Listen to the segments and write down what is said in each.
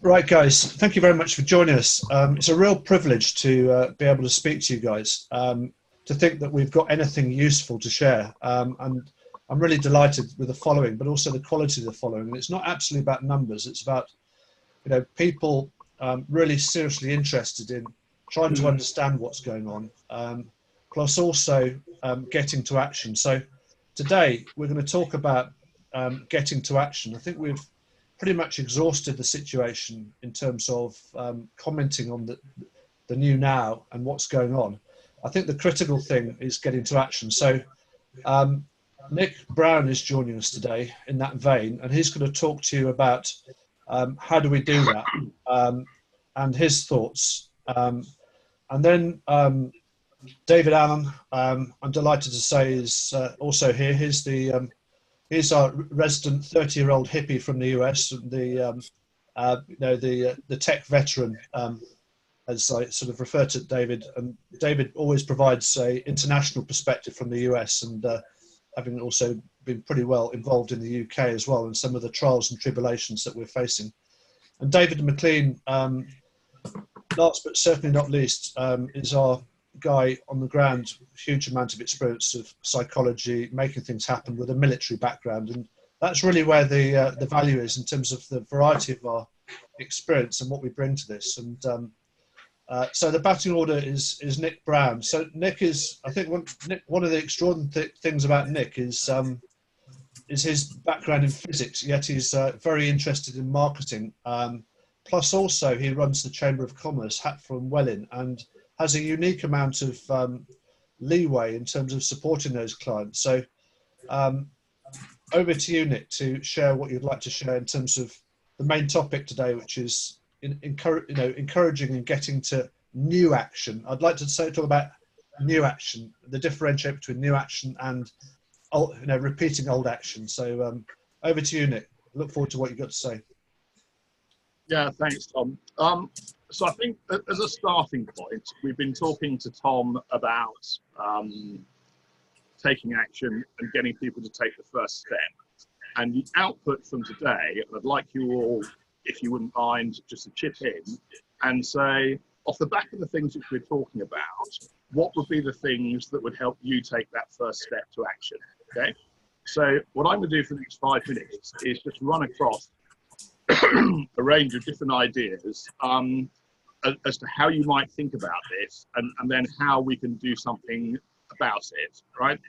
Right, guys, thank you very much for joining us. It's a real privilege to be able to speak to you guys, to think that we've got anything useful to share. And I'm really delighted with the following, but also the quality of the following. And it's not absolutely about numbers, it's about people really seriously interested in trying to understand what's going on, plus also getting to action. So today we're going to talk about getting to action. I think we've pretty much exhausted the situation in terms of commenting on the new now and what's going on. I think the critical thing is getting to action. So Nick Brown is joining us today in that vein, and he's going to talk to you about how do we do that, and his thoughts. And then David Allen, I'm delighted to say, is also here. He's our resident 30-year-old hippie from the US, and the tech veteran, as I sort of refer to David. And David always provides a international perspective from the US, and having also been pretty well involved in the UK as well, and some of the trials and tribulations that we're facing. And David McLean, last but certainly not least, is our guy on the ground, huge amount of experience of psychology, making things happen with a military background. And that's really where the value is in terms of the variety of our experience and what we bring to this. And so the batting order is Nick Brown. So Nick is, I think, one of the extraordinary things about Nick is his background in physics, yet he's very interested in marketing. Plus also he runs the Chamber of Commerce, Hatfield and Welling, and has a unique amount of leeway in terms of supporting those clients. So over to you, Nick, to share what you'd like to share in terms of the main topic today, which is encouraging and getting to new action. I'd like to talk about new action, the differentiate between new action and repeating old action. So over to you, Nick. Look forward to what you've got to say. Yeah, thanks, Tom. So I think as a starting point, we've been talking to Tom about taking action and getting people to take the first step. And the output from today, I'd like you all, if you wouldn't mind, just to chip in and say, off the back of the things which we're talking about, what would be the things that would help you take that first step to action, okay? So what I'm going to do for the next 5 minutes is just run across a range of different ideas as to how you might think about this, and then how we can do something about it, right?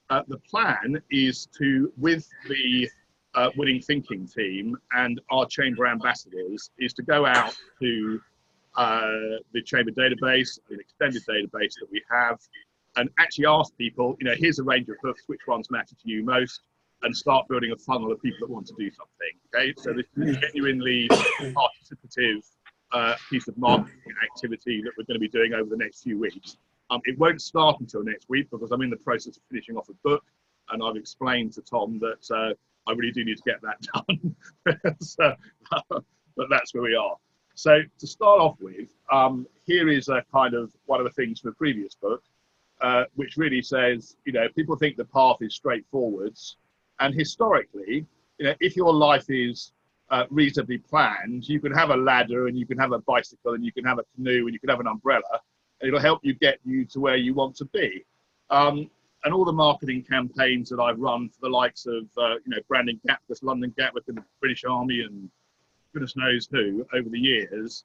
The plan is to, with the Winning Thinking team and our Chamber ambassadors, is to go out to the Chamber database, an extended database that we have, and actually ask people, here's a range of books, which ones matter to you most, and start building a funnel of people that want to do something, okay? So this is a genuinely participative piece of marketing activity that we're going to be doing over the next few weeks. It won't start until next week because I'm in the process of finishing off a book, and I've explained to Tom that I really do need to get that done. But that's where we are. So to start off with, here is a kind of one of the things from the previous book, which really says, people think the path is straightforwards. And historically, if your life is reasonably planned, you can have a ladder and you can have a bicycle and you can have a canoe and you can have an umbrella, and it'll help you get you to where you want to be. And all the marketing campaigns that I've run for the likes of, branding Gatwick, London Gatwick, and the British Army, and goodness knows who over the years,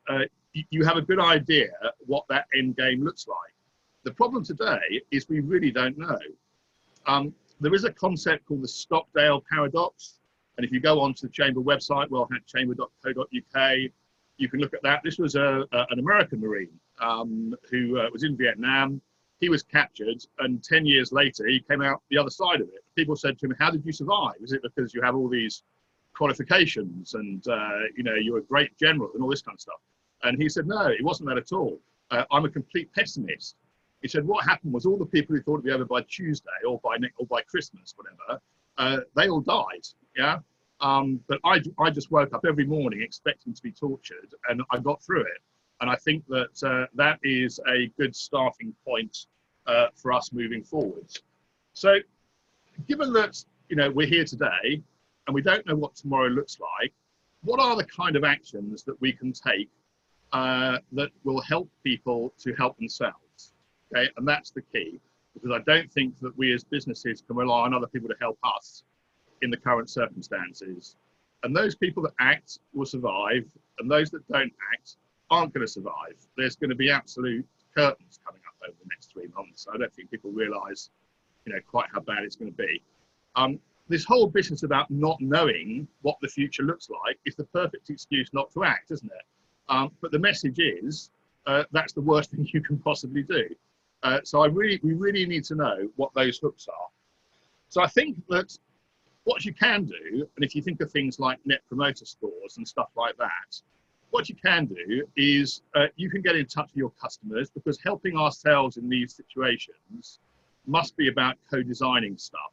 you have a good idea what that end game looks like. The problem today is we really don't know. There is a concept called the Stockdale paradox. And if you go onto the Chamber website, wellhatchamber.co.uk, you can look at that. This was an American Marine who was in Vietnam. He was captured, and 10 years later, he came out the other side of it. People said to him, how did you survive? Is it because you have all these qualifications and, you're a great general and all this kind of stuff? And he said, no, it wasn't that at all. I'm a complete pessimist. He said, what happened was all the people who thought it'd be over by Tuesday or by Christmas, whatever, they all died, yeah? But I just woke up every morning expecting to be tortured, and I got through it. And I think that that is a good starting point for us moving forward. So given that, we're here today and we don't know what tomorrow looks like, what are the kind of actions that we can take that will help people to help themselves? Okay, and that's the key, because I don't think that we as businesses can rely on other people to help us in the current circumstances. And those people that act will survive, and those that don't act aren't going to survive. There's going to be absolute curtains coming up over the next 3 months. I don't think people realise, quite how bad it's going to be. This whole business about not knowing what the future looks like is the perfect excuse not to act, isn't it? But the message is that's the worst thing you can possibly do. So we really need to know what those hooks are. So I think that what you can do, and if you think of things like net promoter scores and stuff like that, what you can do is you can get in touch with your customers, because helping ourselves in these situations must be about co-designing stuff.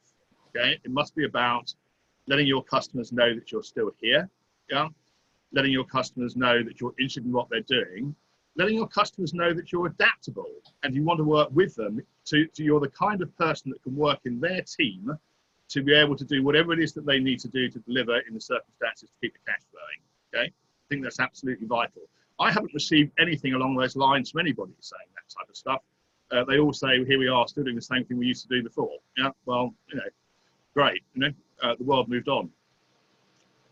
Okay, it must be about letting your customers know that you're still here. Yeah, letting your customers know that you're interested in what they're doing, letting your customers know that you're adaptable and you want to work with them. To you're the kind of person that can work in their team to be able to do whatever it is that they need to do to deliver in the circumstances to keep the cash flowing. Okay, I think that's absolutely vital. I haven't received anything along those lines from anybody saying that type of stuff. They all say, here we are, still doing the same thing we used to do before. Yeah, well, great, the world moved on.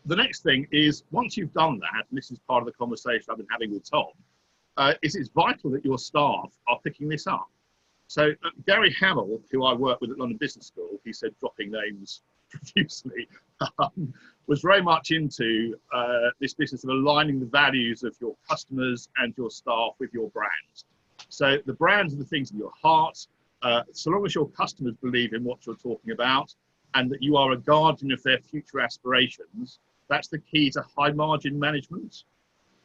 The next thing is, once you've done that, and this is part of the conversation I've been having with Tom, is it's vital that your staff are picking this up. So Gary Hamill, who I work with at London Business School, he said, dropping names profusely, was very much into this business of aligning the values of your customers and your staff with your brand. So the brands are the things in your heart. So long as your customers believe in what you're talking about and that you are a guardian of their future aspirations, that's the key to high margin management.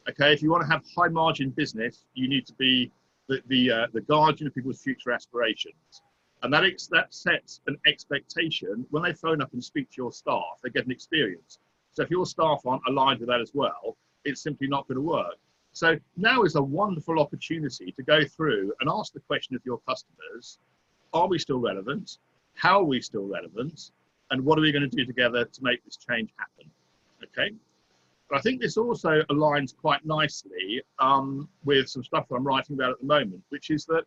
Okay, if you want to have high margin business, you need to be the guardian of people's future aspirations. And that sets an expectation. When they phone up and speak to your staff, they get an experience. So if your staff aren't aligned with that as well, it's simply not going to work. So now is a wonderful opportunity to go through and ask the question of your customers, are we still relevant? How are we still relevant? And what are we going to do together to make this change happen? Okay. But I think this also aligns quite nicely with some stuff that I'm writing about at the moment, which is that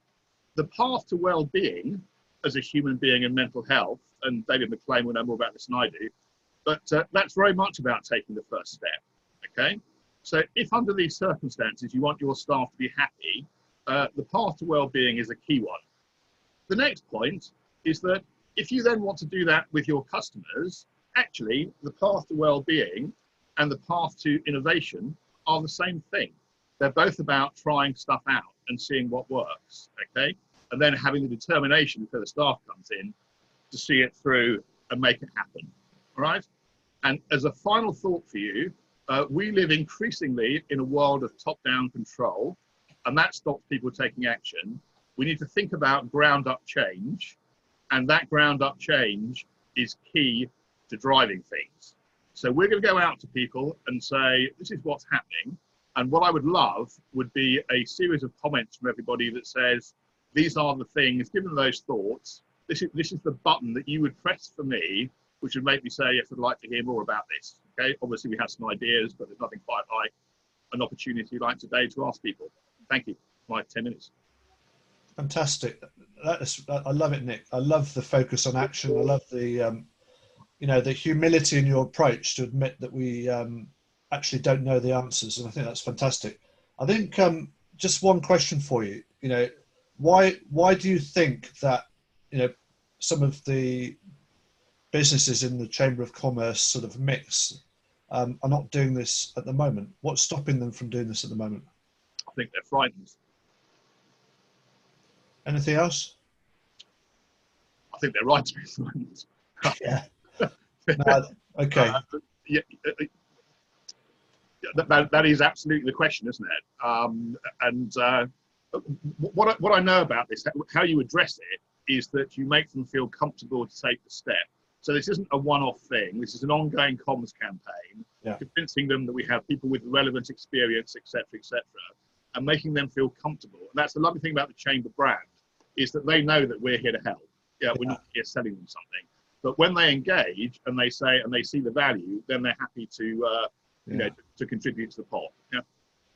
the path to well-being as a human being and mental health, and David McLean will know more about this than I do, but that's very much about taking the first step, okay? So if under these circumstances you want your staff to be happy, the path to well-being is a key one. The next point is that if you then want to do that with your customers, actually the path to well-being and the path to innovation are the same thing. They're both about trying stuff out and seeing what works, okay? And then having the determination before the staff comes in to see it through and make it happen, all right? And as a final thought for you, we live increasingly in a world of top-down control, and that stops people taking action. We need to think about ground-up change, and that ground-up change is key to driving things. So we're going to go out to people and say, this is what's happening. And what I would love would be a series of comments from everybody that says, these are the things, given those thoughts, this is the button that you would press for me, which would make me say, yes, I'd like to hear more about this. Okay, obviously we have some ideas, but there's nothing quite like an opportunity like today to ask people. Thank you. My 10 minutes. Fantastic. I love it, Nick. I love the focus on action. I love the, the humility in your approach to admit that we actually don't know the answers. And I think that's fantastic. I think just one question for you, why do you think that, some of the businesses in the Chamber of Commerce sort of mix are not doing this at the moment? What's stopping them from doing this at the moment? I think they're frightened. Anything else? I think they're right to be frightened. Yeah. No, okay. That is absolutely the question, isn't it? What I know about this, how you address it, is that you make them feel comfortable to take the step. So this isn't a one-off thing. This is an ongoing comms campaign, convincing them that we have people with relevant experience, etc., and making them feel comfortable. And that's the lovely thing about the Chamber brand, is that they know that we're here to help. We're not here selling them something. But when they engage and they say, and they see the value, then they're happy to you know, to contribute to the pot. Yeah.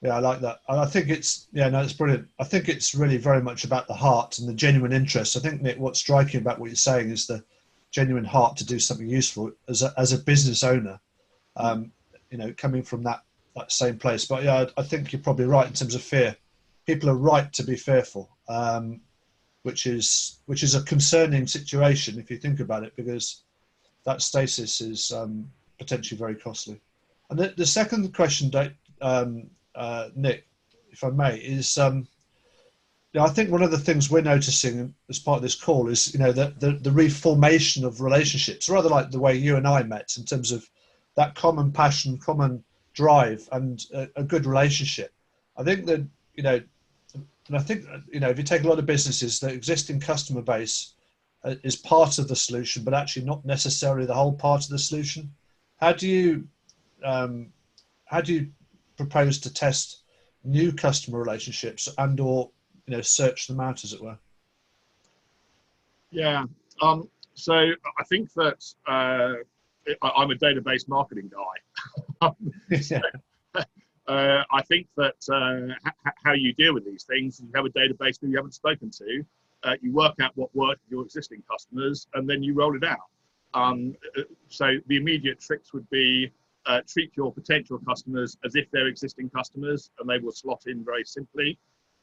Yeah, I like that. I think it's, yeah, no, it's brilliant. I think it's really very much about the heart and the genuine interest. I think, Nick, what's striking about what you're saying is the genuine heart to do something useful as a business owner, you know, coming from that same place. But yeah, I think you're probably right in terms of fear. People are right to be fearful, which is a concerning situation if you think about it, because that stasis is potentially very costly. And the second question, Nick, if I may, is I think one of the things we're noticing as part of this call is, you know, the reformation of relationships, rather like the way you and I met, in terms of that common passion, common drive, and a good relationship. I think that, you know, and I think, you know, if you take a lot of businesses, the existing customer base is part of the solution, but actually not necessarily the whole part of the solution. How do you propose to test new customer relationships and/or, you know, search them out, as it were? Yeah. So I think that I'm a database marketing guy. Yeah. I think that how you deal with these things, you have a database that you haven't spoken to, you work out what worked with your existing customers, and then you roll it out. So the immediate tricks would be treat your potential customers as if they're existing customers, and they will slot in very simply.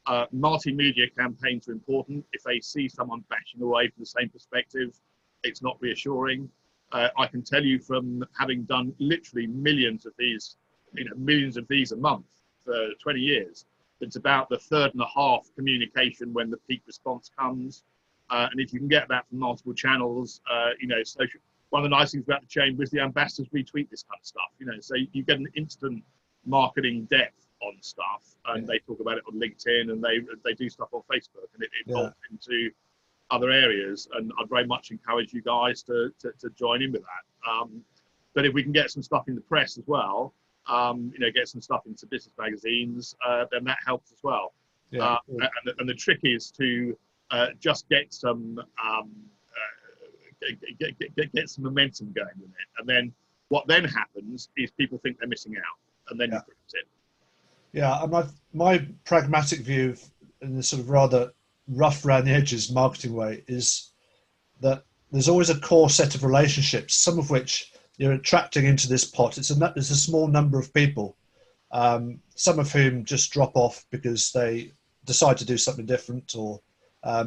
Multimedia campaigns are important. If they see someone bashing away from the same perspective, it's not reassuring. I can tell you from having done literally millions of these, you know, millions of these a month for 20 years, it's about the third and a half communication when the peak response comes. And if you can get that from multiple channels, you know, social. One of the nice things about the Chamber is the ambassadors retweet this kind of stuff, you know, so you get an instant marketing depth on stuff, and they talk about it on LinkedIn, and they do stuff on Facebook, and it evolves into other areas. And I'd very much encourage you guys to join in with that. But if we can get some stuff in the press as well, you know, get some stuff into business magazines, then that helps as well. Yeah. And the trick is to just get some get some momentum going with it, and then what then happens is people think they're missing out, and then you put it in. Yeah, and my pragmatic view, in the sort of rather rough around the edges marketing way, is that there's always a core set of relationships, some of which you're attracting into this pot. It's a small number of people, some of whom just drop off because they decide to do something different, or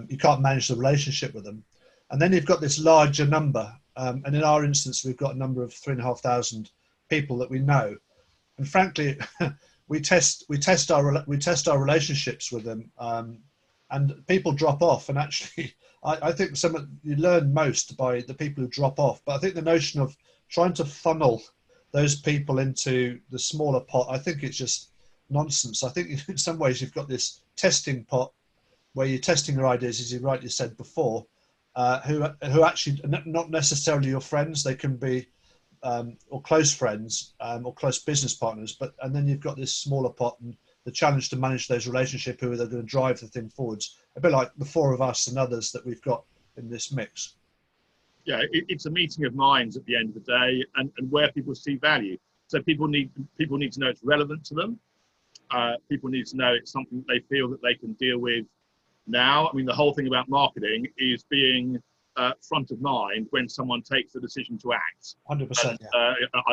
you can't manage the relationship with them. And then you've got this larger number, and in our instance, we've got a number of 3,500 people that we know, and frankly, we test our relationships with them, and people drop off. And actually, I think you learn most by the people who drop off. But I think the notion of trying to funnel those people into the smaller pot, I think it's just nonsense. I think in some ways you've got this testing pot where you're testing your ideas, as you rightly said before, who actually not necessarily your friends. They can be or close friends or close business partners, and then you've got this smaller pot and the challenge to manage those relationships who are going to drive the thing forwards, a bit like the four of us and others that we've got in this mix. Yeah, it's a meeting of minds at the end of the day, and where people see value. So people need to know it's relevant to them. People need to know it's something that they feel that they can deal with now. I mean, the whole thing about marketing is being front of mind when someone takes the decision to act. 100%.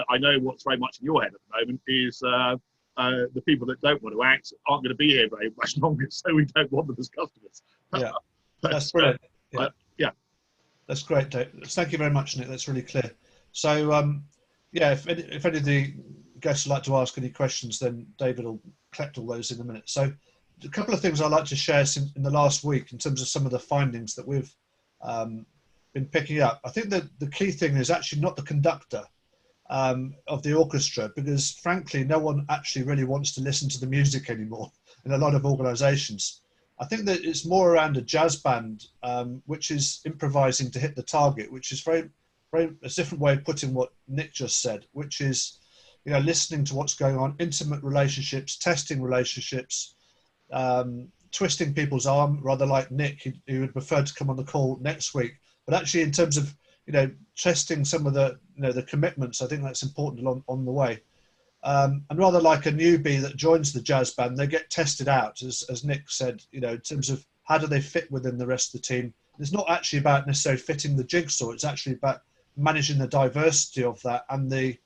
I know what's very much in your head at the moment is the people that don't want to act aren't going to be here very much longer, so we don't want them as customers. Yeah, that's brilliant. That's great, Dave. Thank you very much, Nick. That's really clear. So, if any of the guests would like to ask any questions, then David will collect all those in a minute. So, a couple of things I'd like to share in the last week in terms of some of the findings that we've been picking up. I think that the key thing is actually not the conductor of the orchestra, because frankly, no one actually really wants to listen to the music anymore in a lot of organizations. I think that it's more around a jazz band, which is improvising to hit the target, which is very, very a different way of putting what Nick just said, which is, you know, listening to what's going on, intimate relationships, testing relationships, twisting people's arm, rather like Nick, who would prefer to come on the call next week. But actually, in terms of, you know, testing some of the, you know, the commitments, I think that's important on the way. And rather like a newbie that joins the jazz band, they get tested out, as Nick said, you know, in terms of how do they fit within the rest of the team. It's not actually about necessarily fitting the jigsaw. It's actually about managing the diversity of that and the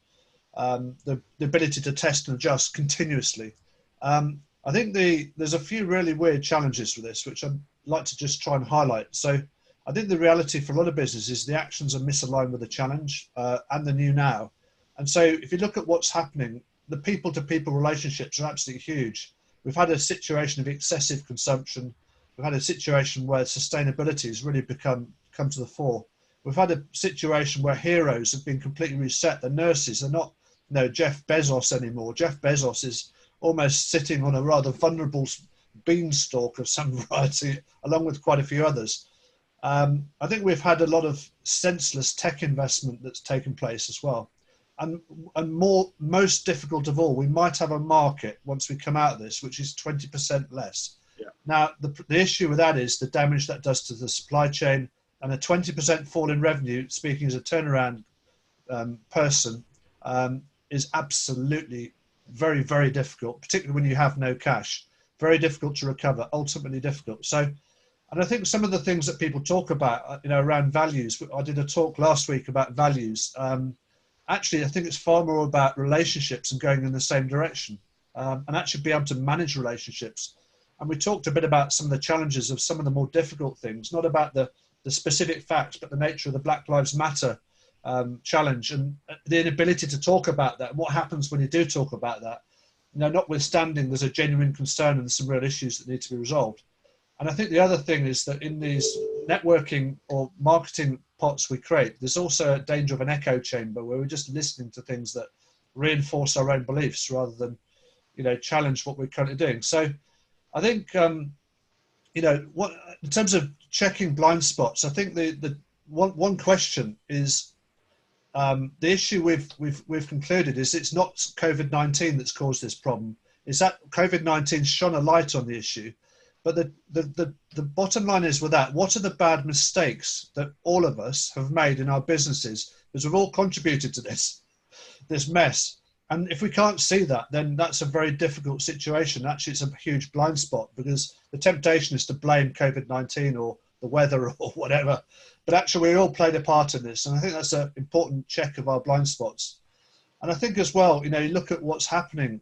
ability to test and adjust continuously. I think there's a few really weird challenges with this, which I'd like to just try and highlight. So I think the reality for a lot of businesses is the actions are misaligned with the challenge and the new now. And so if you look at what's happening, the people-to-people relationships are absolutely huge. We've had a situation of excessive consumption. We've had a situation where sustainability has really come to the fore. We've had a situation where heroes have been completely reset. The nurses are not, you know, Jeff Bezos anymore. Jeff Bezos is almost sitting on a rather vulnerable beanstalk of some variety, along with quite a few others. I think we've had a lot of senseless tech investment that's taken place as well. And most difficult of all, we might have a market once we come out of this, which is 20% less. Yeah. Now, the issue with that is the damage that does to the supply chain, and a 20% fall in revenue, speaking as a turnaround person, is absolutely very, very difficult, particularly when you have no cash. Very difficult to recover, ultimately difficult. So, and I think some of the things that people talk about, you know, around values, I did a talk last week about values. Actually, I think it's far more about relationships and going in the same direction, and actually be able to manage relationships. And we talked a bit about some of the challenges of some of the more difficult things, not about the specific facts, but the nature of the Black Lives Matter challenge and the inability to talk about that and what happens when you do talk about that. You know, notwithstanding there's a genuine concern and some real issues that need to be resolved. And I think the other thing is that in these networking or marketing pots we create, there's also a danger of an echo chamber where we're just listening to things that reinforce our own beliefs rather than, you know, challenge what we're currently doing. So I think, you know, what in terms of checking blind spots, I think the one question is the issue we've concluded is it's not COVID-19 that's caused this problem. Is that COVID-19 shone a light on the issue. But the bottom line is with that, what are the bad mistakes that all of us have made in our businesses? Because we've all contributed to this mess. And if we can't see that, then that's a very difficult situation. Actually, it's a huge blind spot because the temptation is to blame COVID-19 or the weather or whatever. But actually, we all played a part in this. And I think that's an important check of our blind spots. And I think as well, you know, you look at what's happening.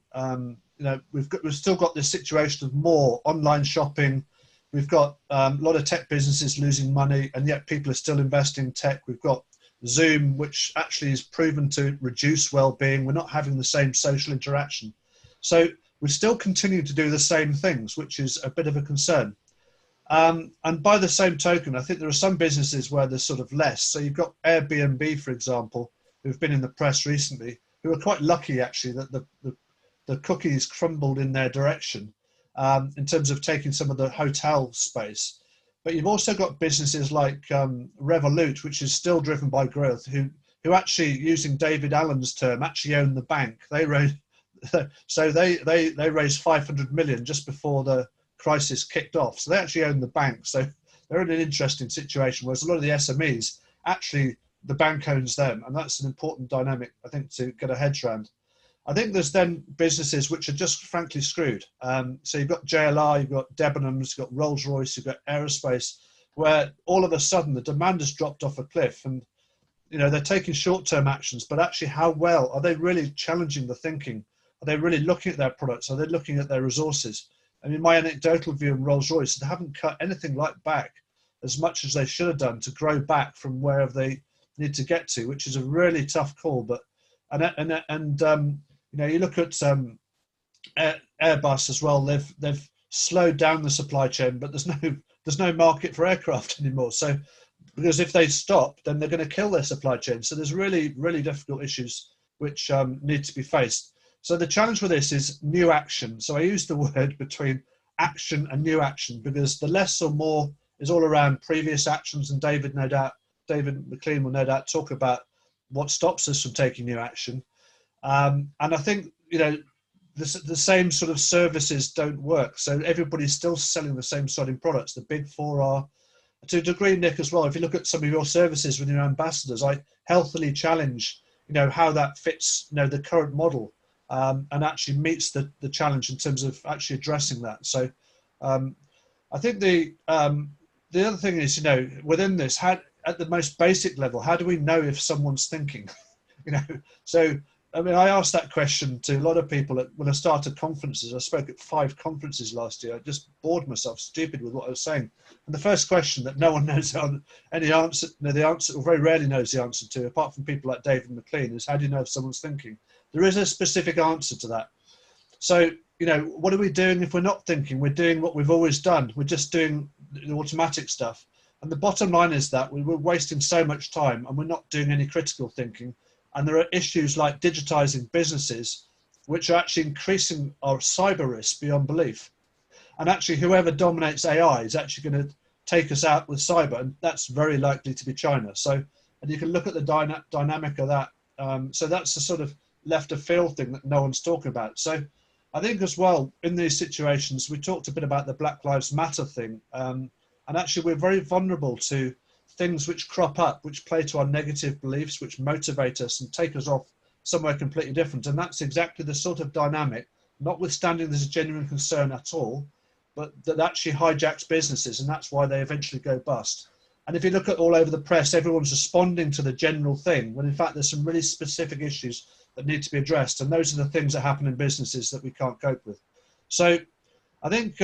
You know, we've still got this situation of more online shopping. We've got a lot of tech businesses losing money, and yet people are still investing in tech. We've got Zoom, which actually is proven to reduce well-being. We're not having the same social interaction. So we still continue to do the same things, which is a bit of a concern. And by the same token, I think there are some businesses where there's sort of less. So you've got Airbnb, for example, who've been in the press recently, who are quite lucky actually that the cookies crumbled in their direction in terms of taking some of the hotel space. But you've also got businesses like Revolut, which is still driven by growth, who actually, using David Allen's term, actually own the bank. They raised, so they raised 500 million just before the crisis kicked off. So they actually own the bank. So they're in an interesting situation, whereas a lot of the SMEs, actually the bank owns them. And that's an important dynamic, I think, to get our heads around. I think there's then businesses which are just frankly screwed. So you've got JLR, you've got Debenhams, you've got Rolls-Royce, you've got aerospace, where all of a sudden the demand has dropped off a cliff, and you know they're taking short-term actions. But actually, how well are they really challenging the thinking? Are they really looking at their products? Are they looking at their resources? I mean, my anecdotal view in Rolls-Royce, they haven't cut anything like back as much as they should have done to grow back from wherever they need to get to, which is a really tough call. But you know, you look at Airbus as well. They've slowed down the supply chain, but there's no market for aircraft anymore. So, because if they stop, then they're going to kill their supply chain. So there's really difficult issues which need to be faced. So the challenge with this is new action. So I use the word between action and new action because the less or more is all around previous actions. And David McLean will no doubt talk about what stops us from taking new action. And I think, you know, the same sort of services don't work. So everybody's still selling the same sort of products. The big four are, to a degree, Nick, as well. If you look at some of your services with your ambassadors, I healthily challenge, you know, how that fits, you know, the current model. and actually meets the challenge in terms of actually addressing that. So I think the other thing is, within this, how, at the most basic level, how do we know if someone's thinking? So I mean, I asked that question to a lot of people when I started conferences. I spoke at 5 conferences last year. I just bored myself stupid with what I was saying. And the first question that no one knows any answer, the answer, or very rarely knows the answer to, apart from people like David McLean, is how do you know if someone's thinking? There is a specific answer to that. So, what are we doing if we're not thinking? We're doing what we've always done. We're just doing the automatic stuff. And the bottom line is that we're wasting so much time and we're not doing any critical thinking. And there are issues like digitizing businesses, which are actually increasing our cyber risk beyond belief. And actually, whoever dominates AI is actually going to take us out with cyber, and that's very likely to be China. So, and you can look at the dynamic of that. So that's the sort of left of field thing that no one's talking about. So I think as well, in these situations, we talked a bit about the Black Lives Matter thing. And actually, we're very vulnerable to things which crop up, which play to our negative beliefs, which motivate us and take us off somewhere completely different. And that's exactly the sort of dynamic, notwithstanding there's a genuine concern at all, but that actually hijacks businesses, and that's why they eventually go bust. And if you look at all over the press, everyone's responding to the general thing, when in fact there's some really specific issues that need to be addressed. And those are the things that happen in businesses that we can't cope with. So I think,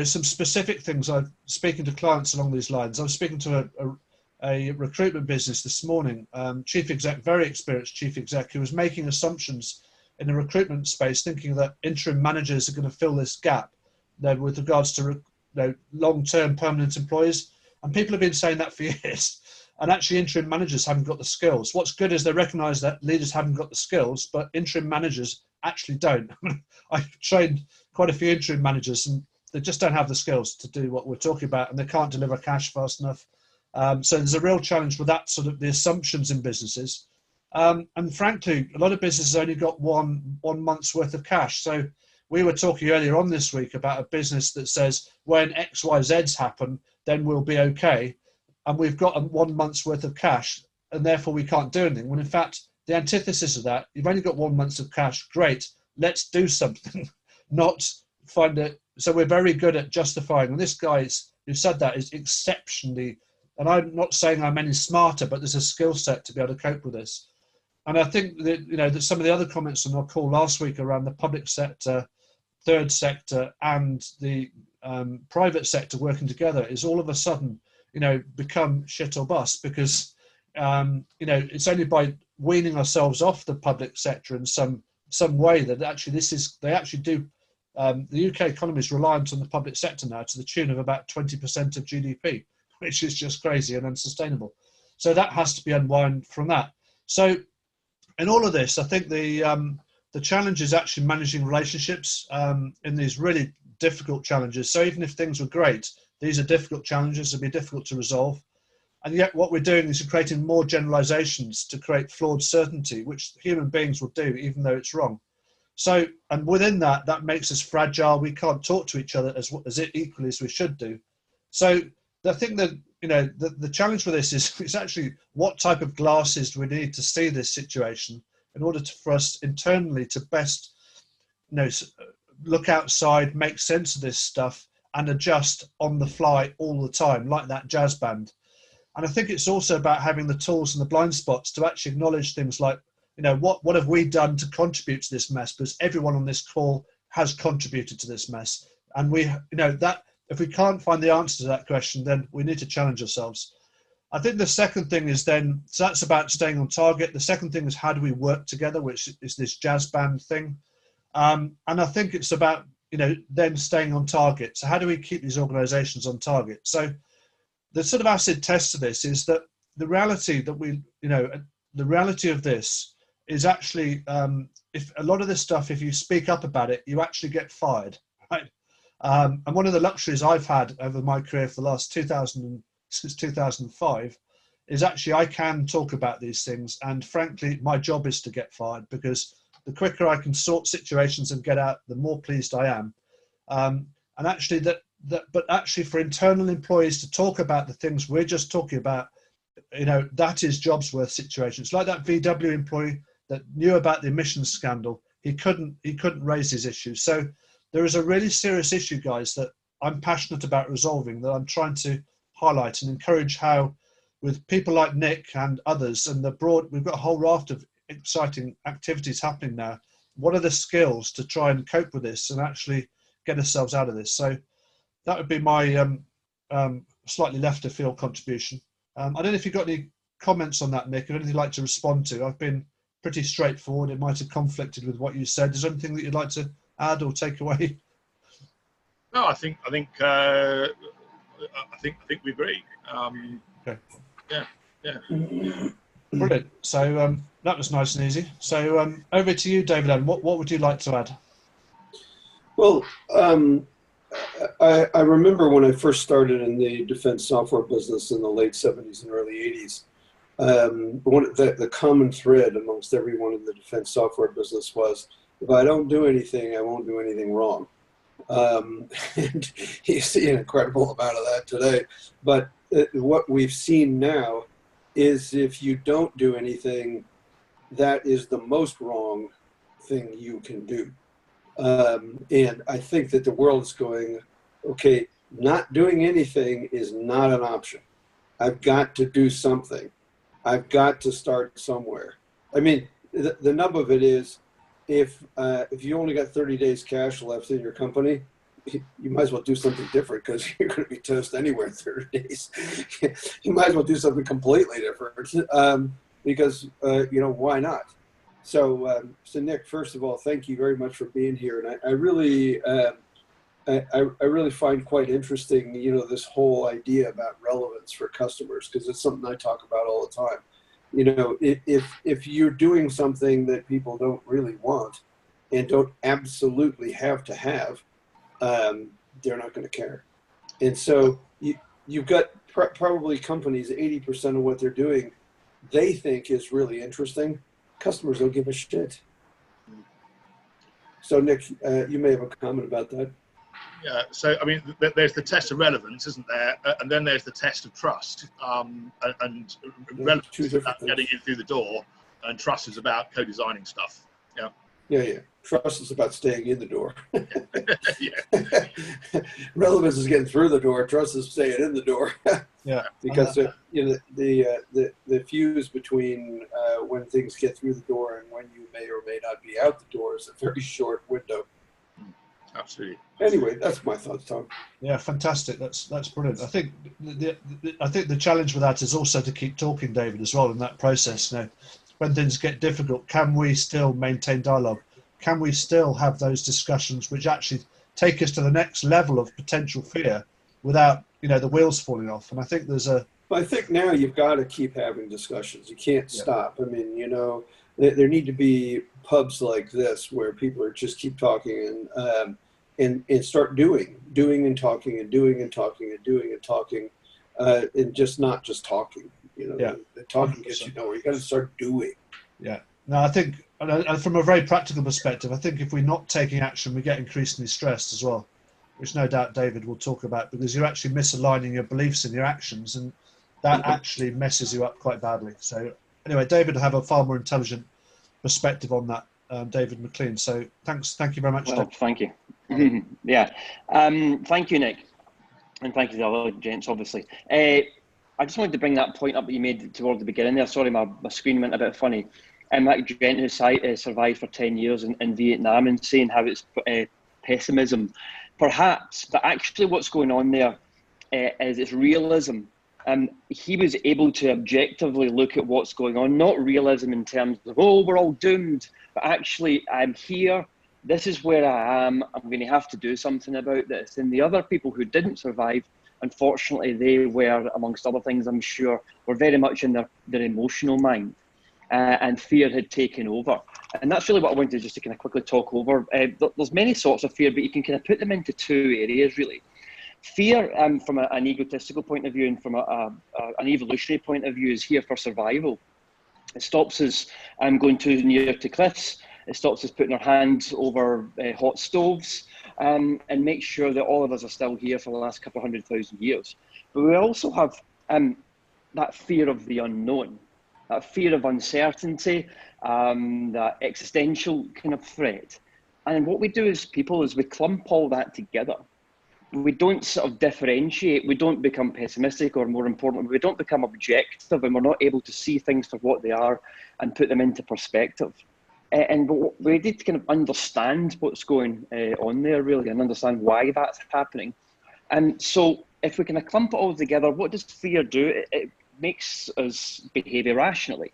some specific things. I'm speaking to clients along these lines. I was speaking to a recruitment business this morning, chief exec, very experienced chief exec, who was making assumptions in the recruitment space, thinking that interim managers are going to fill this gap with regards to long-term permanent employees. And people have been saying that for years. And actually, interim managers haven't got the skills. What's good is they recognise that leaders haven't got the skills, but interim managers actually don't. I've trained quite a few interim managers, and they just don't have the skills to do what we're talking about, and they can't deliver cash fast enough. So there's a real challenge with that sort of the assumptions in businesses. And frankly, a lot of businesses only got one month's worth of cash. So we were talking earlier on this week about a business that says when X, Y, Z's happen, then we'll be okay. And we've got 1 month's worth of cash, and therefore we can't do anything. When in fact, the antithesis of that, you've only got 1 month of cash, great, let's do something, not find it. So we're very good at justifying, and this guy who said that is exceptionally, and I'm not saying I'm any smarter, but there's a skill set to be able to cope with this. And I think that, that some of the other comments on our call last week around the public sector, third sector, and the private sector working together is all of a sudden, become shit or bust, because, it's only by weaning ourselves off the public sector in some way that actually they actually do. The UK economy is reliant on the public sector now to the tune of about 20% of GDP, which is just crazy and unsustainable. So that has to be unwound from that. So in all of this, I think the challenge is actually managing relationships in these really difficult challenges. So even if things were great, these are difficult challenges, they'll be difficult to resolve. And yet what we're doing is creating more generalizations to create flawed certainty, which human beings will do, even though it's wrong. So, and within that makes us fragile. We can't talk to each other as equally as we should do. So I think that, the challenge for this is actually what type of glasses do we need to see this situation in order for us internally to best, look outside, make sense of this stuff, and adjust on the fly all the time, like that jazz band. And I think it's also about having the tools and the blind spots to actually acknowledge things like, what have we done to contribute to this mess? Because everyone on this call has contributed to this mess. And we, that if we can't find the answer to that question, then we need to challenge ourselves. I think the second thing is then, so that's about staying on target. The second thing is how do we work together, which is this jazz band thing. And I think it's about, then staying on target. So how do we keep these organizations on target? So the sort of acid test of this is that the reality that the reality of this is actually, if a lot of this stuff, if you speak up about it, you actually get fired, right? And one of the luxuries I've had over my career for the last since 2005 is actually I can talk about these things. And frankly, my job is to get fired, because the quicker I can sort situations and get out, the more pleased I am. And actually but actually for internal employees to talk about the things we're just talking about, that is jobs worth situations. Like that VW employee that knew about the emissions scandal, he couldn't raise these issues. So there is a really serious issue, guys, that I'm passionate about resolving, that I'm trying to highlight and encourage how, with people like Nick and others, and we've got a whole raft of exciting activities happening now. What are the skills to try and cope with this and actually get ourselves out of this? So that would be my slightly left of field contribution. I don't know if you've got any comments on that, Nick, or anything you'd like to respond to. I've been pretty straightforward. It might have conflicted with what you said. Is there anything that you'd like to add or take away? No, I think we agree. Okay. Yeah. Brilliant. So that was nice and easy. So over to you, David Allen. What would you like to add? Well, I remember when I first started in the defense software business in the late 70s and early 80s, the common thread amongst everyone in the defense software business was, if I don't do anything, I won't do anything wrong. And you see an incredible amount of that today. But what we've seen now is if you don't do anything, that is the most wrong thing you can do. And I think that the world is going, okay, not doing anything is not an option. I've got to do something. I've got to start somewhere. I mean, the nub of it is, if you only got 30 days cash left in your company, you might as well do something different, because you're going to be toast anywhere in 30 days. You might as well do something completely different, because, why not? So Nick, first of all, thank you very much for being here. And I really find quite interesting, this whole idea about relevance for customers, because it's something I talk about all the time. If you're doing something that people don't really want and don't absolutely have to have, they're not going to care. And so you've got probably companies, 80% of what they're doing, they think is really interesting. Customers don't give a shit. So Nick, you may have a comment about that. Yeah, so I mean, there's the test of relevance, isn't there? And then there's the test of trust. And relevance is about getting in through the door, and trust is about co-designing stuff. Yeah. Yeah. Trust is about staying in the door. Yeah. Relevance is getting through the door. Trust is staying in the door. Yeah. Because the fuse between when things get through the door and when you may or may not be out the door is a very short window. Absolutely. Anyway, that's my thoughts, Tom. Yeah, fantastic. That's brilliant. I think the challenge with that is also to keep talking, David, as well in that process. When things get difficult, can we still maintain dialogue? Can we still have those discussions which actually take us to the next level of potential fear without, the wheels falling off? And I think I think now you've got to keep having discussions. You can't stop. I mean, there need to be pubs like this where people are just keep talking and start doing and talking and doing and talking and doing and talking, and just not just talking. The talking gets you nowhere. You got to start doing. Yeah. No, I think from a very practical perspective, I think if we're not taking action, we get increasingly stressed as well, which no doubt David will talk about, because you're actually misaligning your beliefs and your actions, and that actually messes you up quite badly. So anyway, David will have a far more intelligent perspective on that, David McLean. So thank you very much. Well, thank you. Yeah. Thank you, Nick. And thank you to the other gents, obviously. I just wanted to bring that point up that you made toward the beginning there. Sorry, my screen went a bit funny. That gent who survived for 10 years in Vietnam, and saying how it's pessimism, perhaps, but actually what's going on there is it's realism. He was able to objectively look at what's going on, not realism in terms of, oh, we're all doomed, but actually, I'm here, this is where I am, I'm going to have to do something about this. And the other people who didn't survive, unfortunately, they were, amongst other things, I'm sure, were very much in their emotional mind. And fear had taken over. And that's really what I wanted just to kind of quickly talk over. There's many sorts of fear, but you can kind of put them into two areas, really. Fear, from an egotistical point of view and from an evolutionary point of view, is here for survival. It stops us going too near to cliffs. It stops us putting our hands over hot stoves, and makes sure that all of us are still here for the last couple of 100,000 years. But we also have that fear of the unknown. That fear of uncertainty, that existential kind of threat. And what we do as people is we clump all that together. We don't sort of differentiate. We don't become pessimistic, or more importantly, we don't become objective, and we're not able to see things for what they are and put them into perspective. And we need to kind of understand what's going on there, really, and understand why that's happening. And so if we kind of clump it all together, what does fear do? It makes us behave irrationally.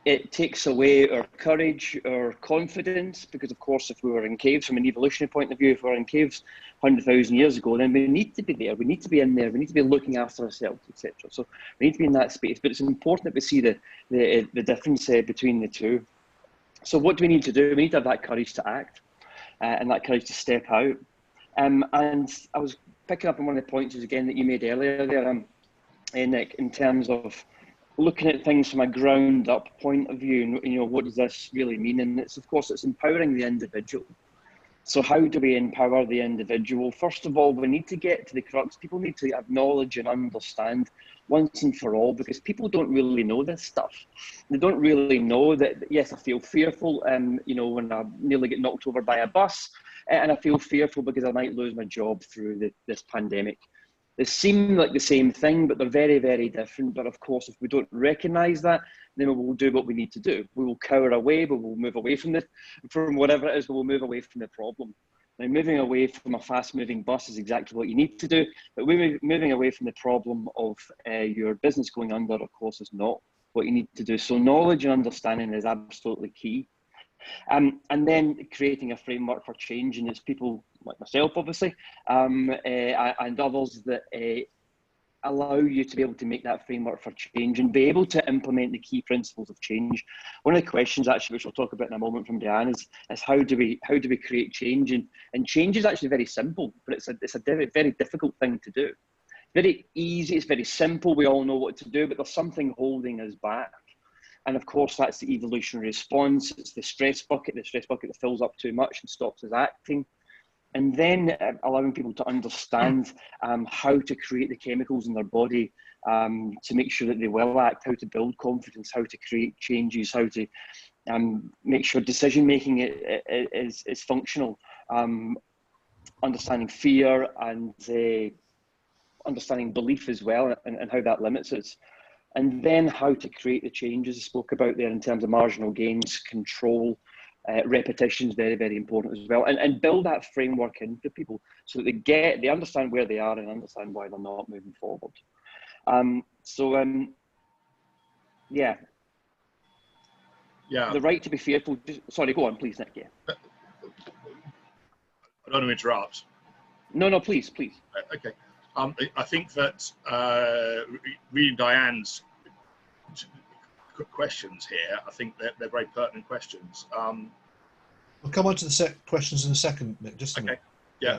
It takes away our courage, our confidence, because of course, if we were in caves from an evolutionary point of view, if we were in caves 100,000 years ago, then we need to be there. We need to be in there. We need to be looking after ourselves, etc. So we need to be in that space. But it's important that we see the difference between the two. So what do we need to do? We need to have that courage to act and that courage to step out. And I was picking up on one of the points again that you made earlier there, Nick, in terms of looking at things from a ground up point of view, and what does this really mean? And it's, of course, it's empowering the individual. So how do we empower the individual? First of all, we need to get to the crux. People need to acknowledge and understand once and for all, because people don't really know this stuff. They don't really know that, yes, I feel fearful, when I nearly get knocked over by a bus, and I feel fearful because I might lose my job through this pandemic. They seem like the same thing, but they're very, very different. But of course, if we don't recognize that, then we will do what we need to do. We will cower away, but we'll move away from whatever it is, but we'll move away from the problem. Now, moving away from a fast-moving bus is exactly what you need to do, but moving away from the problem of your business going under, of course, is not what you need to do. So knowledge and understanding is absolutely key. And then creating a framework for change, and it's people like myself, obviously, and others that allow you to be able to make that framework for change and be able to implement the key principles of change. One of the questions, actually, which we'll talk about in a moment from Diane, is how do we create change? And change is actually very simple, but it's a very, very difficult thing to do. Very easy, it's very simple. We all know what to do, but there's something holding us back. And of course, that's the evolutionary response. It's the stress bucket that fills up too much and stops us acting. And then allowing people to understand how to create the chemicals in their body to make sure that they will act, how to build confidence, how to create changes, how to make sure decision-making is functional, understanding fear and understanding belief as well, and how that limits us. And then how to create the changes I spoke about there in terms of marginal gains, control, repetition is very, very important as well. And build that framework into people so that they understand where they are and understand why they're not moving forward. Yeah. The right to be fearful. Sorry, go on, please, Nick. Yeah. I don't want to interrupt. No, please. Okay. I think that reading Diane's questions here, I think they're very pertinent questions. We'll come on to the questions in a second, Nick, just a minute. Yeah.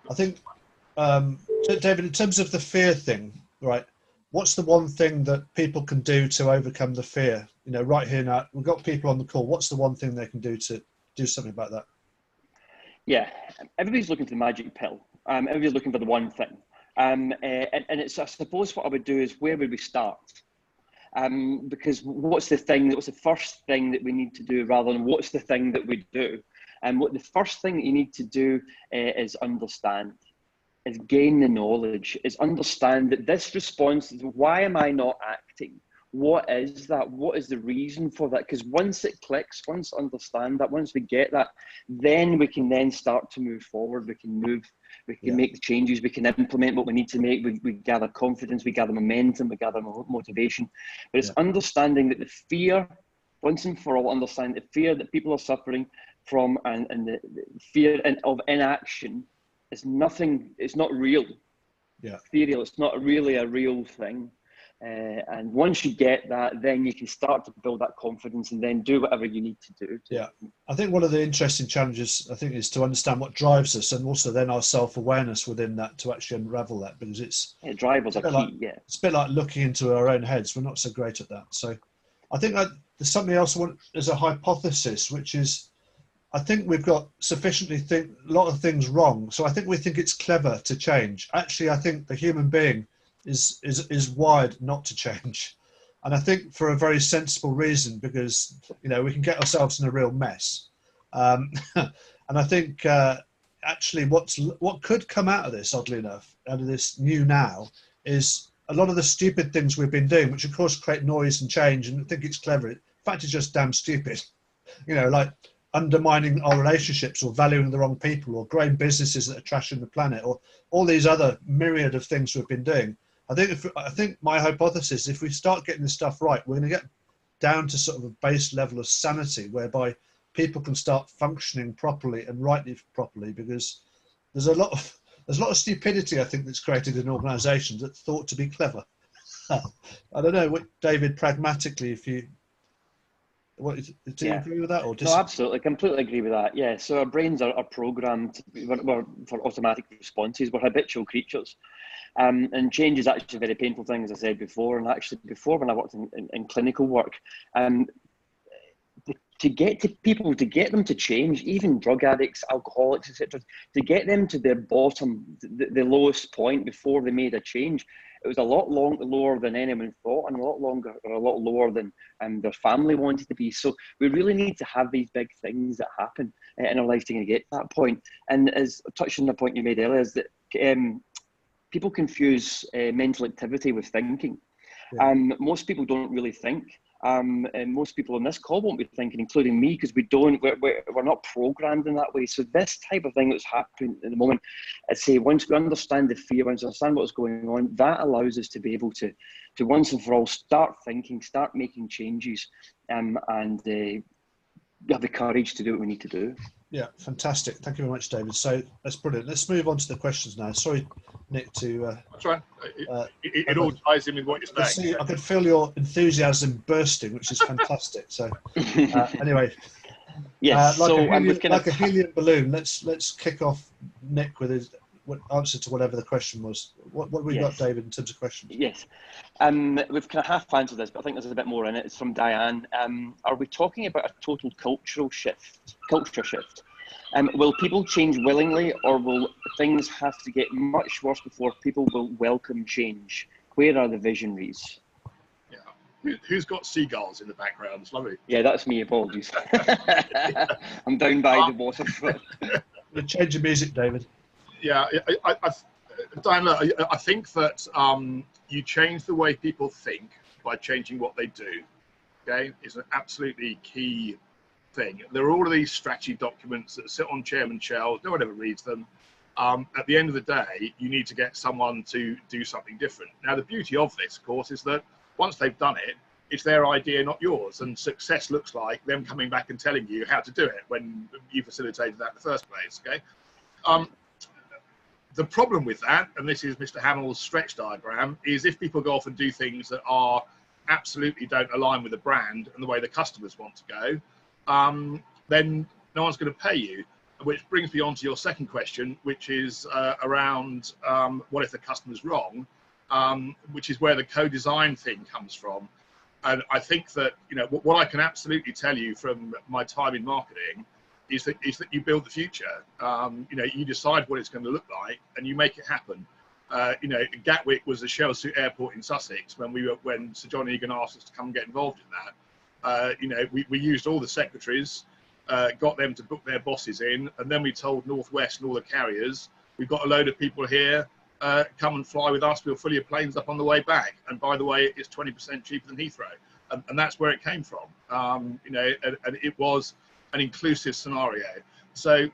I think, David, in terms of the fear thing, right, what's the one thing that people can do to overcome the fear? Right here now, we've got people on the call. What's the one thing they can do to do something about that? Yeah, everybody's looking for the magic pill. Everybody's looking for the one thing. And it's, I suppose what I would do is, where would we start? Because what's the first thing that we need to do, rather than what's the thing that we do? And what the first thing that you need to do is understand, is gain the knowledge, is understand that this response is, why am I not acting? What is that? What is the reason for that? Because once it clicks, once we understand that, once we get that, then we can then start to move forward. We can make the changes, we can implement what we need to make, we gather confidence, we gather momentum, we gather motivation. But it's understanding that the fear, once and for all, understand the fear that people are suffering from and the fear of inaction is nothing, it's not real. Yeah. Ethereal, it's not really a real thing. And once you get that, then you can start to build that confidence and then do whatever you need to do. Yeah, I think one of the interesting challenges, I think, is to understand what drives us, and also then our self-awareness within that to actually unravel that, because it's drivers are key. It's a bit like looking into our own heads. We're not so great at that. So I think there's something else I want as a hypothesis, which is, I think we've got sufficiently a lot of things wrong. So I think we think it's clever to change. Actually, I think the human being is wired not to change. And I think for a very sensible reason, because, you know, we can get ourselves in a real mess. And I think actually what could come out of this, oddly enough, out of this new now, is a lot of the stupid things we've been doing, which of course create noise and change and think it's clever. In fact, it's just damn stupid. You know, like undermining our relationships or valuing the wrong people or growing businesses that are trashing the planet or all these other myriad of things we've been doing. I think my hypothesis, if we start getting this stuff right, we're going to get down to sort of a base level of sanity whereby people can start functioning properly and rightly properly, because there's a lot of stupidity, I think, that's created in organisations that's thought to be clever. I don't know, David, pragmatically, do you agree with that or No, absolutely, completely agree with that. Yeah, so our brains are programmed for automatic responses. We're habitual creatures. And change is actually a very painful thing, as I said before. And actually, before, when I worked in clinical work, to get to people, to get them to change, even drug addicts, alcoholics, etc., to get them to their bottom, the lowest point before they made a change, it was a lot lower than anyone thought, and a lot lower than their family wanted to be. So we really need to have these big things that happen in our life to get to that point. And as touching the point you made earlier, is that people confuse mental activity with thinking. Yeah. Most people don't really think. And most people on this call won't be thinking, including me, because we're not programmed in that way. So this type of thing that's happening at the moment, I'd say once we understand the fear, once we understand what's going on, that allows us to be able to once and for all start thinking, start making changes, and have the courage to do what we need to do. Yeah, fantastic. Thank you very much, David. So that's brilliant. Let's move on to the questions now. Sorry, Nick, to... That's right. It all ties in with what you're saying. I could feel your enthusiasm bursting, which is fantastic. So anyway, yes. like a helium balloon, let's kick off Nick with his answer to whatever the question was. What we got, David, in terms of questions? Yes. We've kind of half answered this, but I think there's a bit more in it. It's from Diane. Are we talking about a total culture shift? Will people change willingly, or will things have to get much worse before people will welcome change? Where are the visionaries? Yeah. Who's got seagulls in the background? It's lovely. Yeah, that's me. Apologies. I'm down by the waterfront. Change of music, David. Yeah, Diane, I think that you change the way people think by changing what they do. Okay, it's an absolutely key thing. There are all of these strategy documents that sit on chairman's shelves. No one ever reads them. At the end of the day, you need to get someone to do something different. Now, the beauty of this, of course, is that once they've done it, it's their idea, not yours. And success looks like them coming back and telling you how to do it when you facilitated that in the first place. Okay. The problem with that, and this is Mr. Hamill's stretch diagram, is if people go off and do things that are absolutely don't align with the brand and the way the customers want to go, then no one's going to pay you. Which brings me on to your second question, which is around what if the customer's wrong, which is where the co-design thing comes from. And I think that, you know, what I can absolutely tell you from my time in marketing is that you build the future. You know, you decide what it's going to look like and you make it happen. You know, Gatwick was a shell suit airport in Sussex when Sir John Egan asked us to come and get involved in that. You know, we used all the secretaries, got them to book their bosses in, and then we told Northwest and all the carriers, we've got a load of people here, come and fly with us, we'll fill your planes up on the way back. And by the way, it's 20% cheaper than Heathrow. And that's where it came from. You know, and it was an inclusive scenario. So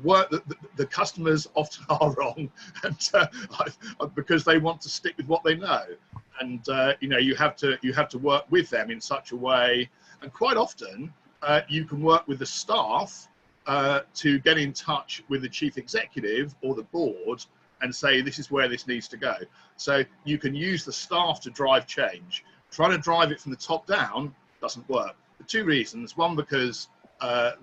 the customers often are wrong, and because they want to stick with what they know. And you know, you have to work with them in such a way. And quite often, you can work with the staff to get in touch with the chief executive or the board and say, this is where this needs to go. So you can use the staff to drive change. Trying to drive it from the top down doesn't work. For two reasons. One, because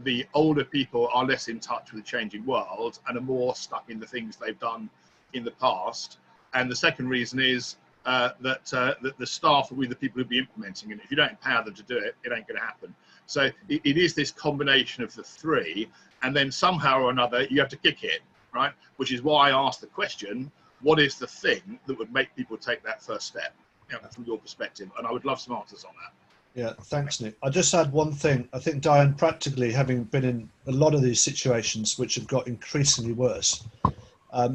the older people are less in touch with the changing world and are more stuck in the things they've done in the past. And the second reason is that the staff will be the people who'll be implementing it. If you don't empower them to do it, it ain't going to happen. So it is this combination of the three, and then somehow or another you have to kick it, right? Which is why I asked the question, what is the thing that would make people take that first step? from your perspective, and I would love some answers on that. Yeah, thanks, Nick. I just add one thing. I think, Diane, practically having been in a lot of these situations which have got increasingly worse,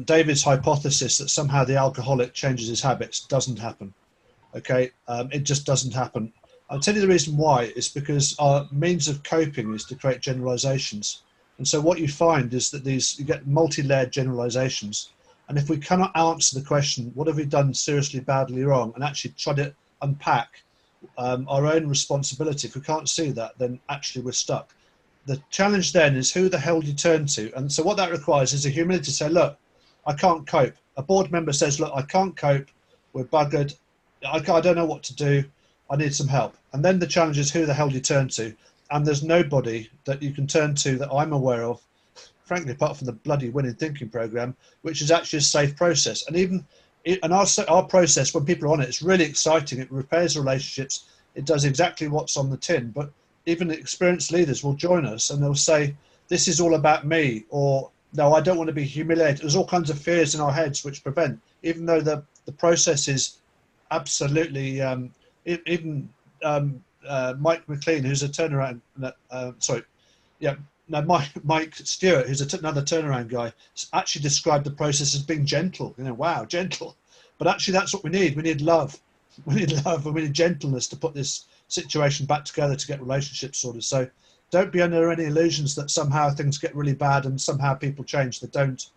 David's hypothesis that somehow the alcoholic changes his habits doesn't happen. Okay, it just doesn't happen. I'll tell you the reason why. It's because our means of coping is to create generalizations. And so what you find is that you get multi-layered generalizations. And if we cannot answer the question, what have we done seriously badly wrong, and actually try to unpack our own responsibility, if we can't see that, then actually we're stuck. The challenge then is who the hell do you turn to? And so what that requires is a humility to say, look, I can't cope. A board member says, look, I can't cope. We're buggered. I don't know what to do. I need some help. And then the challenge is who the hell do you turn to? And there's nobody that you can turn to that I'm aware of, frankly, apart from the bloody Winning Thinking program, which is actually a safe process. And our process, when people are on it, it's really exciting. It repairs relationships. It does exactly what's on the tin. But even experienced leaders will join us and they'll say, this is all about me, or no, I don't want to be humiliated. There's all kinds of fears in our heads which prevent, even though the process is absolutely, Mike McLean, who's a turnaround, Mike Stewart, who's another turnaround guy, actually described the process as being gentle. Wow, gentle. But actually that's what we need. We need love. We need love and we need gentleness to put this situation back together to get relationships sorted. So don't be under any illusions that somehow things get really bad and somehow people change. They don't.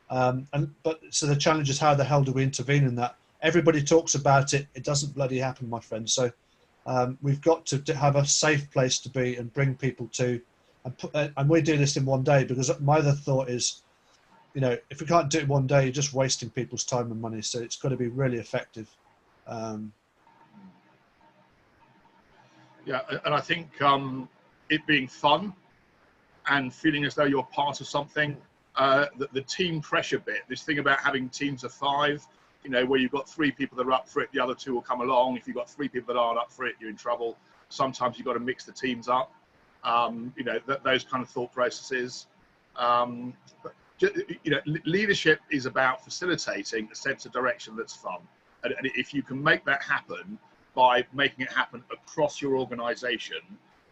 So the challenge is how the hell do we intervene in that? Everybody talks about it. It doesn't bloody happen, my friend. So we've got to have a safe place to be and bring people to, and we do this in one day, because my other thought is, if we can't do it one day, you're just wasting people's time and money. So it's got to be really effective. Yeah, and I think it being fun and feeling as though you're part of something, the team pressure bit, this thing about having teams of 5, where you've got 3 people that are up for it, the other 2 will come along. If you've got 3 people that aren't up for it, you're in trouble. Sometimes you've got to mix the teams up, those kind of thought processes. Leadership is about facilitating a sense of direction that's fun. And if you can make that happen by making it happen across your organization,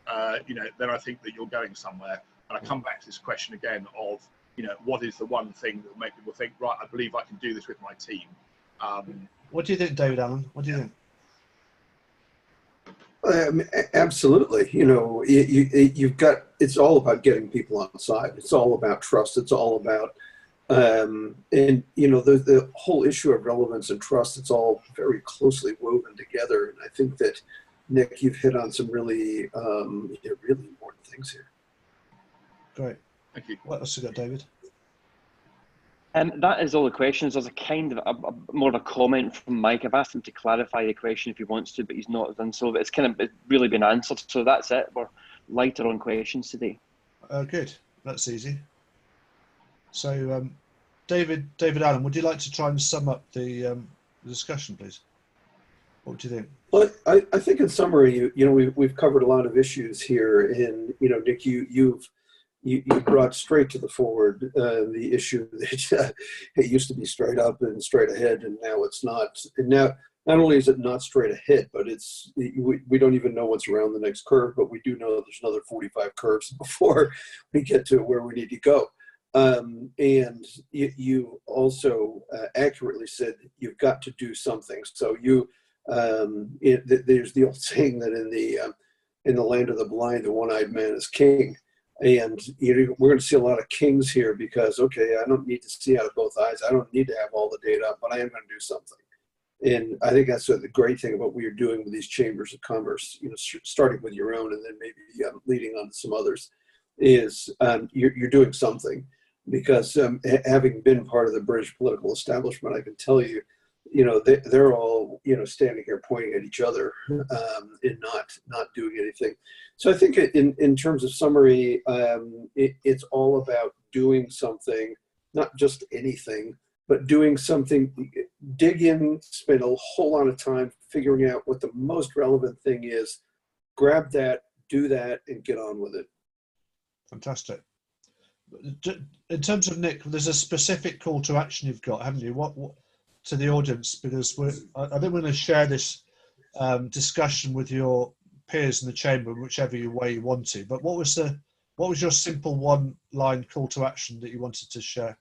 then I think that you're going somewhere. And I come back to this question again of, what is the one thing that will make people think, right, I believe I can do this with my team. What do you think, David Allen? What do you think? Absolutely. You've got, it's all about getting people on side. It's all about trust. It's all about, the whole issue of relevance and trust, it's all very closely woven together. And I think that, Nick, you've hit on some really, really important things here. Great. Thank you. What else you got, David? That is all the questions. There's a kind of more of a comment from Mike. I've asked him to clarify the question if he wants to, but he's not done so. But it's really been answered. So that's it. We're lighter on questions today. Good. That's easy. So, David Allen, would you like to try and sum up the discussion, please? What do you think? Well, I think in summary, we've covered a lot of issues here, and Nick, you brought straight to the forward the issue that it used to be straight up and straight ahead, and now it's not. And now, not only is it not straight ahead, but we don't even know what's around the next curve, but we do know there's another 45 curves before we get to where we need to go. And you also accurately said you've got to do something. So there's the old saying that in the land of the blind, the one-eyed man is king. And we're going to see a lot of kings here because, okay, I don't need to see out of both eyes. I don't need to have all the data, but I am going to do something. And I think that's the great thing about what you're doing with these chambers of commerce, starting with your own and then maybe leading on to some others, is you're doing something. Because having been part of the British political establishment, I can tell you, they're all, standing here pointing at each other and not doing anything. So I think in terms of summary, it's all about doing something, not just anything, but doing something. Dig in, spend a whole lot of time figuring out what the most relevant thing is, grab that, do that, and get on with it. Fantastic. In terms of Nick, there's a specific call to action you've got, haven't you? What to the audience? Because I think we're going to share this discussion with your peers in the chamber, whichever way you want to. But what was your simple one-line call to action that you wanted to share?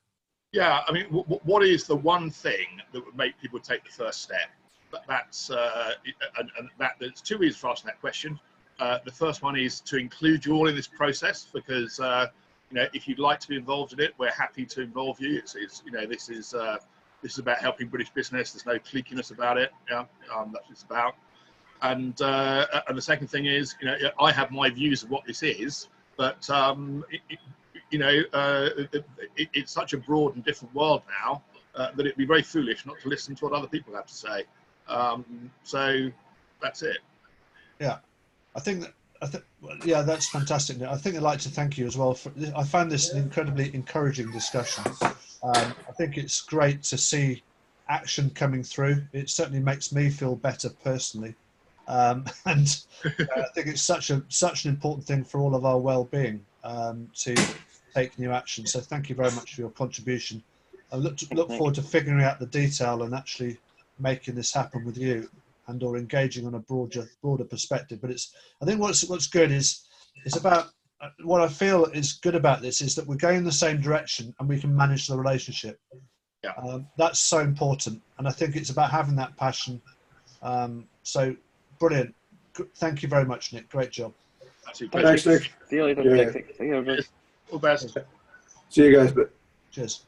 Yeah, I mean, what is the one thing that would make people take the first step? There's two reasons for asking that question. The first one is to include you all in this process, because if you'd like to be involved in it, we're happy to involve you. This is about helping British business. There's no cliqueiness about it. Yeah, that's what it's about. And the second thing is, I have my views of what this is, but it's such a broad and different world now that it'd be very foolish not to listen to what other people have to say. So that's it. Yeah, yeah, that's fantastic. I think I'd like to thank you as well. I found this an incredibly encouraging discussion. I think it's great to see action coming through. It certainly makes me feel better personally. And I think it's such an important thing for all of our well-being to take new action. So thank you very much for your contribution. I look forward to figuring out the detail and actually making this happen with you, and or engaging on a broader perspective. But I think what's good is about what I feel is good about this is that we're going in the same direction and we can manage the relationship. Yeah. That's so important, and I think it's about having that passion. So brilliant. Thank you very much, Nick. Great job. Thanks, Nick. See you later. Yeah. See you later. All the best. See you guys. Cheers.